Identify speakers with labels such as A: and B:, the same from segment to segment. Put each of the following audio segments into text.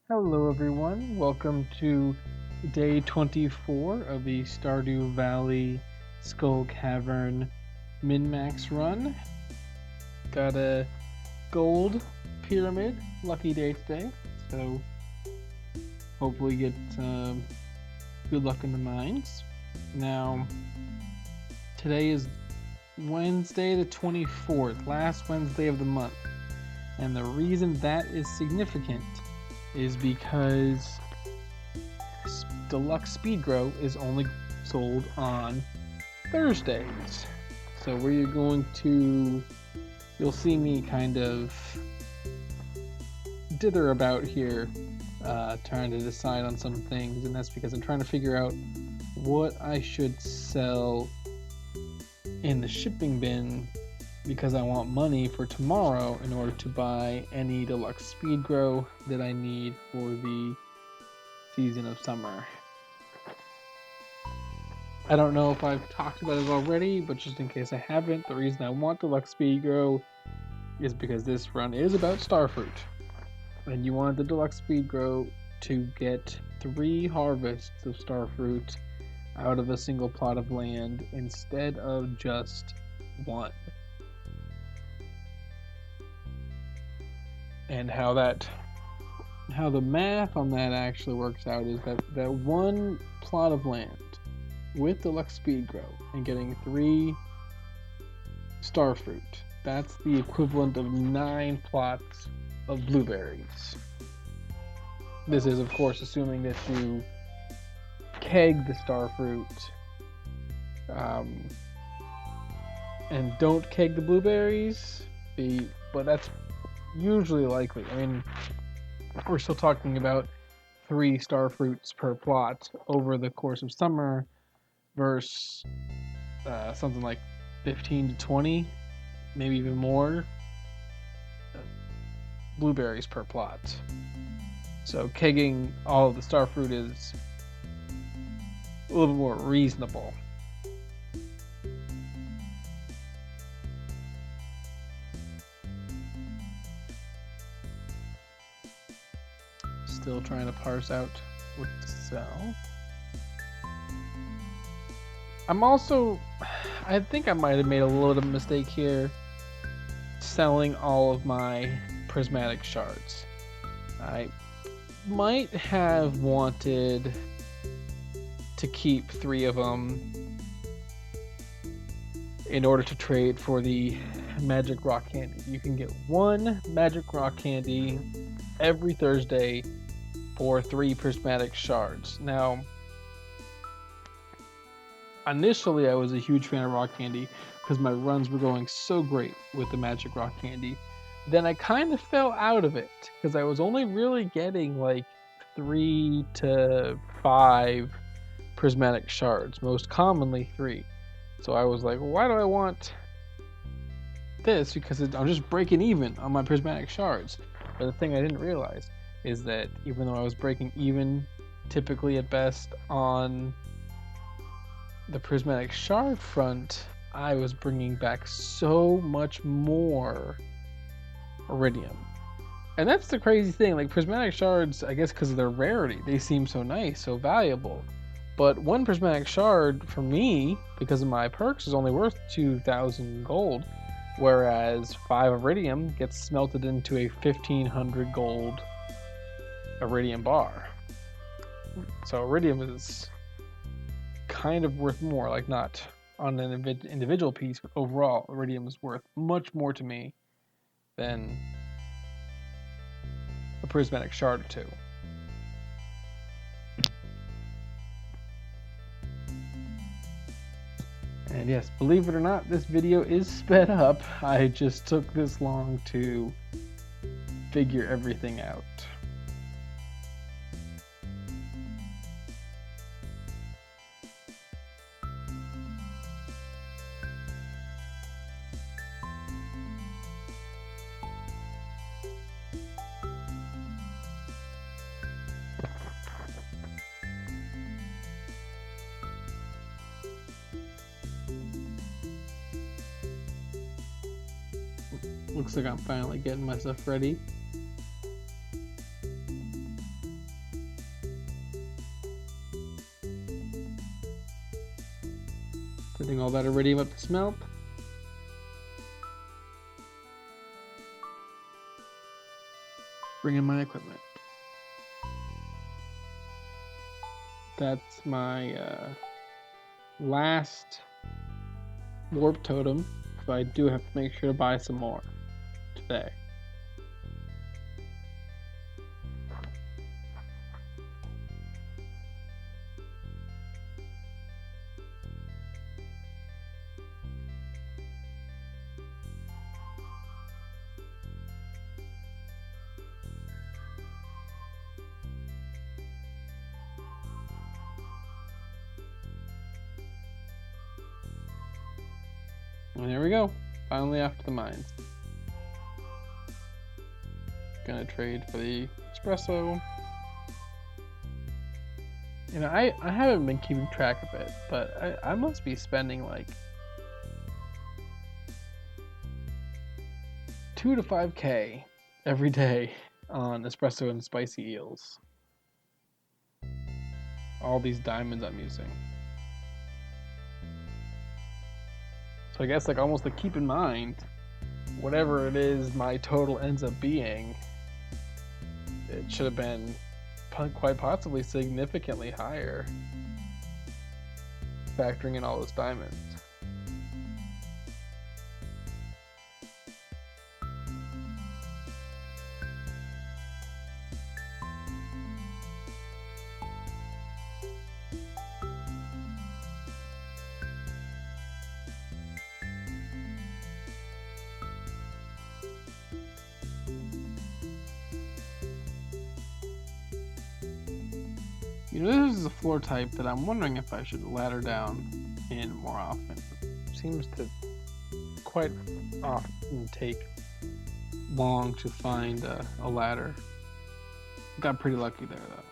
A: Hello, everyone. Welcome to day 24 of the Stardew Valley Skull Cavern min-max run. Got a gold pyramid lucky day today, so hopefully get good luck in the mines. Now, today is Wednesday the 24th, last Wednesday of the month, and the reason that is significant is because Deluxe Speed Grow is only sold on Thursdays. So we're going to, you'll see me kind of dither about here, trying to decide on some things, and that's because I'm trying to figure out what I should sell in the shipping bin because I want money for tomorrow in order to buy any Deluxe Speed Grow that I need for the season of summer. I don't know if I've talked about it already, but just in case I haven't, the reason I want Deluxe Speed Grow is because this run is about Starfruit. And you want the Deluxe Speed Grow to get 3 harvests of Starfruit out of a single plot of land instead of just 1. And how the math on that actually works out is that 1 plot of land with Deluxe Speed Grow and getting 3 Starfruit, that's the equivalent of 9 plots of blueberries. This is, of course, assuming that you keg the Starfruit and don't keg the blueberries, but that's usually likely. I mean, we're still talking about 3 Starfruits per plot over the course of summer versus something like 15 to 20, maybe even more blueberries per plot. So kegging all of the Starfruit is a little bit more reasonable. Still trying to parse out what to sell. I think I might have made a little bit of a mistake here selling all of my prismatic shards. I might have wanted to keep 3 of them in order to trade for the magic rock candy. You can get 1 magic rock candy every Thursday for 3 prismatic shards. Now, initially I was a huge fan of rock candy because my runs were going so great with the magic rock candy. Then I kind of fell out of it because I was only really getting like 3 to 5 prismatic shards, most commonly 3. So I was like, why do I want this? Because I'm just breaking even on my prismatic shards. But the thing I didn't realize is that even though I was breaking even, typically at best, on the prismatic shard front, I was bringing back so much more iridium. And that's the crazy thing, like prismatic shards, I guess because of their rarity, they seem so nice, so valuable. But 1 prismatic shard, for me, because of my perks, is only worth 2,000 gold, whereas 5 iridium gets smelted into a 1,500 gold iridium bar. So iridium is kind of worth more, like not on an individual piece, but overall, iridium is worth much more to me than a prismatic shard or 2. And yes, believe it or not, this video is sped up. I just took this long to figure everything out. Looks like I'm finally getting myself ready. Setting all that iridium up to smelt. Bring in my equipment. That's my last warp totem, so I do have to make sure to buy some more today. And there we go. Finally after the mines. Gonna trade for the espresso. You know, I haven't been keeping track of it, but I must be spending like 2 to 5K every day on espresso and spicy eels. All these diamonds I'm using. So I guess like almost to keep in mind, whatever it is my total ends up being, it should have been quite possibly significantly higher, factoring in all those diamonds. You know, this is a floor type that I'm wondering if I should ladder down in more often. It seems to quite often take long to find a ladder. Got pretty lucky there though.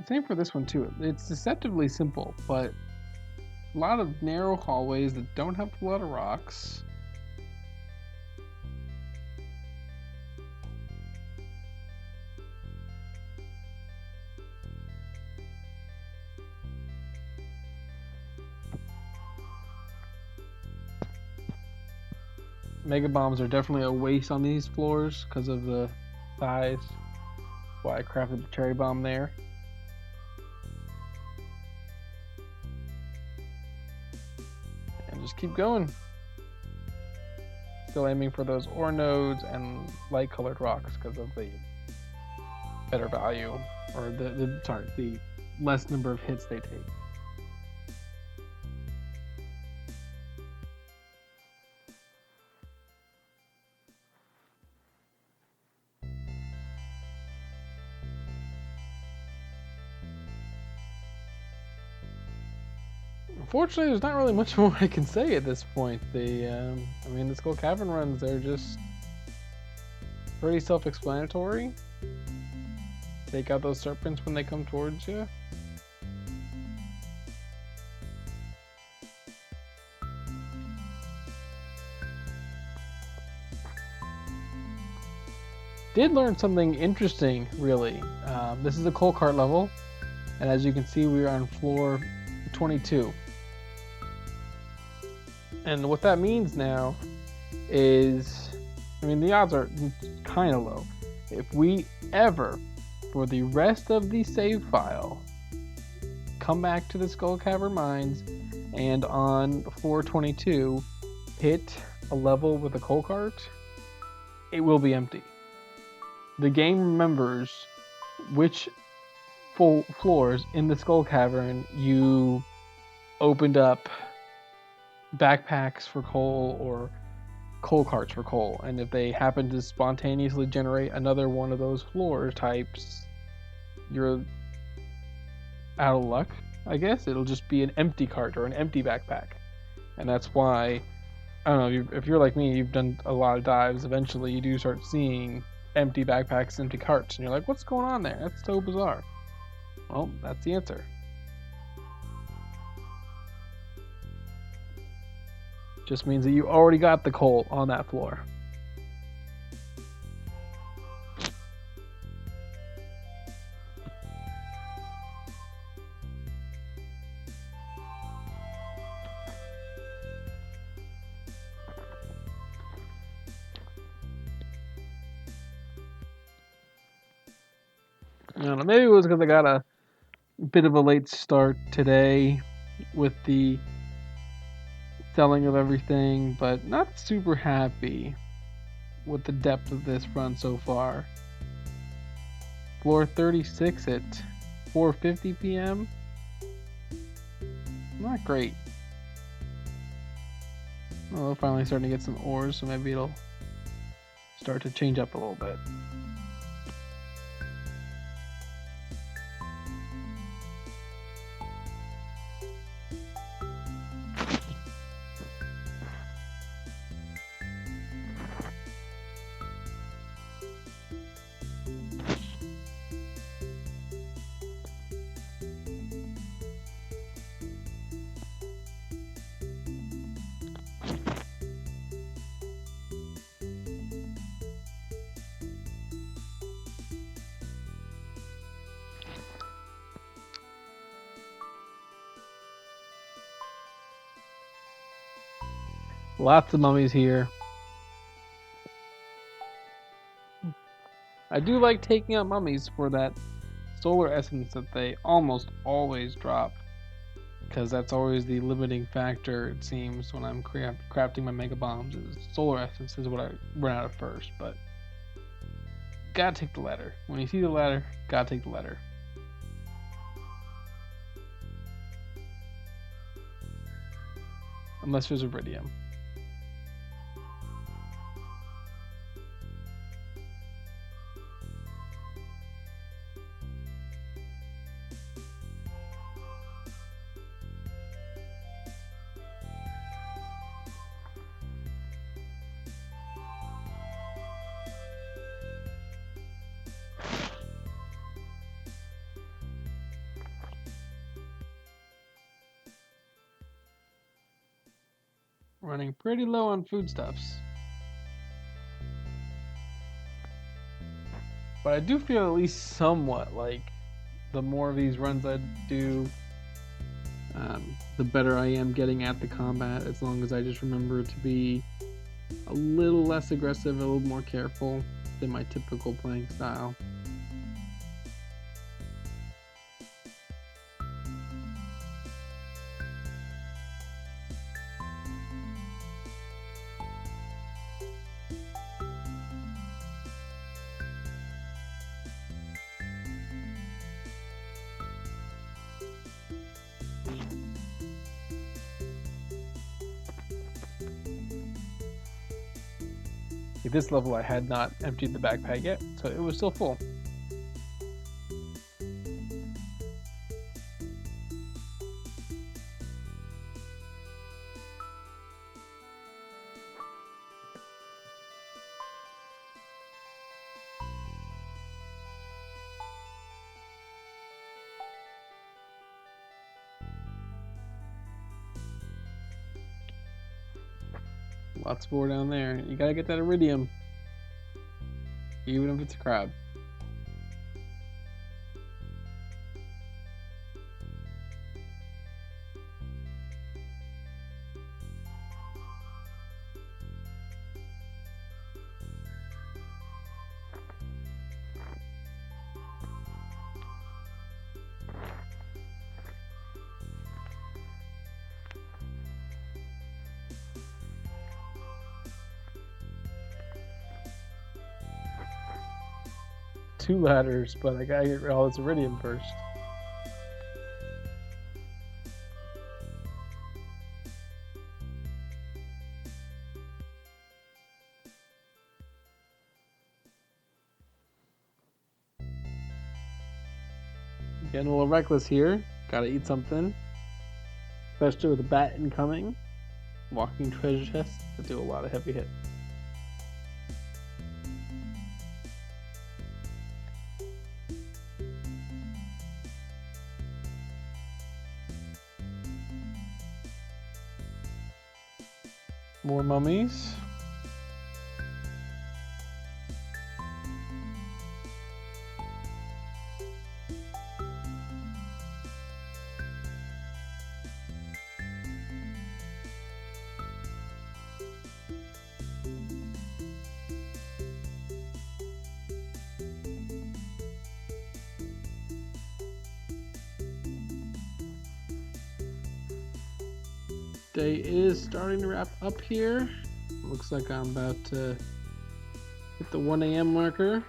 A: Same for this one too. It's deceptively simple, but a lot of narrow hallways that don't have a lot of rocks. Mega bombs are definitely a waste on these floors because of the size. That's why I crafted the cherry bomb there. Just keep going. Still aiming for those ore nodes and light colored rocks because of the better value, or the less number of hits they take. Unfortunately, there's not really much more I can say at this point. I mean, the Skull Cavern runs, they're just pretty self-explanatory. Take out those serpents when they come towards you. Did learn something interesting, really. This is a coal cart level, and as you can see, we are on floor 22. And what that means now is, I mean, the odds are kind of low. If we ever, for the rest of the save file, come back to the Skull Cavern Mines and on floor 22 hit a level with a coal cart, it will be empty. The game remembers which full floors in the Skull Cavern you opened up backpacks for coal or coal carts for coal, and if they happen to spontaneously generate another one of those floor types, you're out of luck, I guess. It'll just be an empty cart or an empty backpack, and that's why, I don't know, if you're like me, you've done a lot of dives, eventually you do start seeing empty backpacks, empty carts, and you're like, what's going on there? That's so bizarre. Well, that's the answer. Just means that you already got the coal on that floor. I don't know. Maybe it was because I got a bit of a late start today with the selling of everything, but not super happy with the depth of this run so far. Floor 36 at 4:50 p.m. Not great. Well, we're finally starting to get some ores, so maybe it'll start to change up a little bit. Lots of mummies here. I do like taking out mummies for that solar essence that they almost always drop, because that's always the limiting factor, it seems, when I'm crafting my mega bombs. Is solar essence is what I run out of first, but gotta take the ladder. When you see the ladder, gotta take the ladder. Unless there's iridium. Running pretty low on foodstuffs. But I do feel at least somewhat like the more of these runs I do, the better I am getting at the combat, as long as I just remember to be a little less aggressive, a little more careful than my typical playing style. At this level, I had not emptied the backpack yet, so it was still full. Lots more down there. You gotta get that iridium, even if it's a crab. Two ladders, but I gotta get all this iridium first. Getting a little reckless here. Gotta eat something. Especially with a bat incoming. Walking treasure chests that do a lot of heavy hits. More mummies. Day is starting to wrap up here. Looks like I'm about to hit the 1 a.m. marker.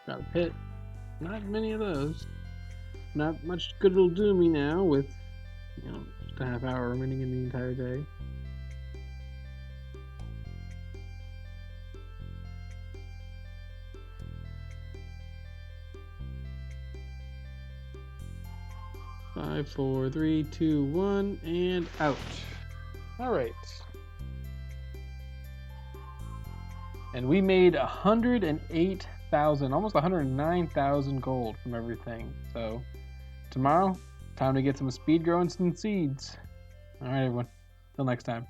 A: Got a pit. Not many of those. Not much good it'll do me now with, just a half hour remaining in the entire day. Five, four, three, two, one, and out. All right. And we made 108,000, almost 109,000 gold from everything. So tomorrow, time to get some speed growing some seeds. All right, everyone. Till next time.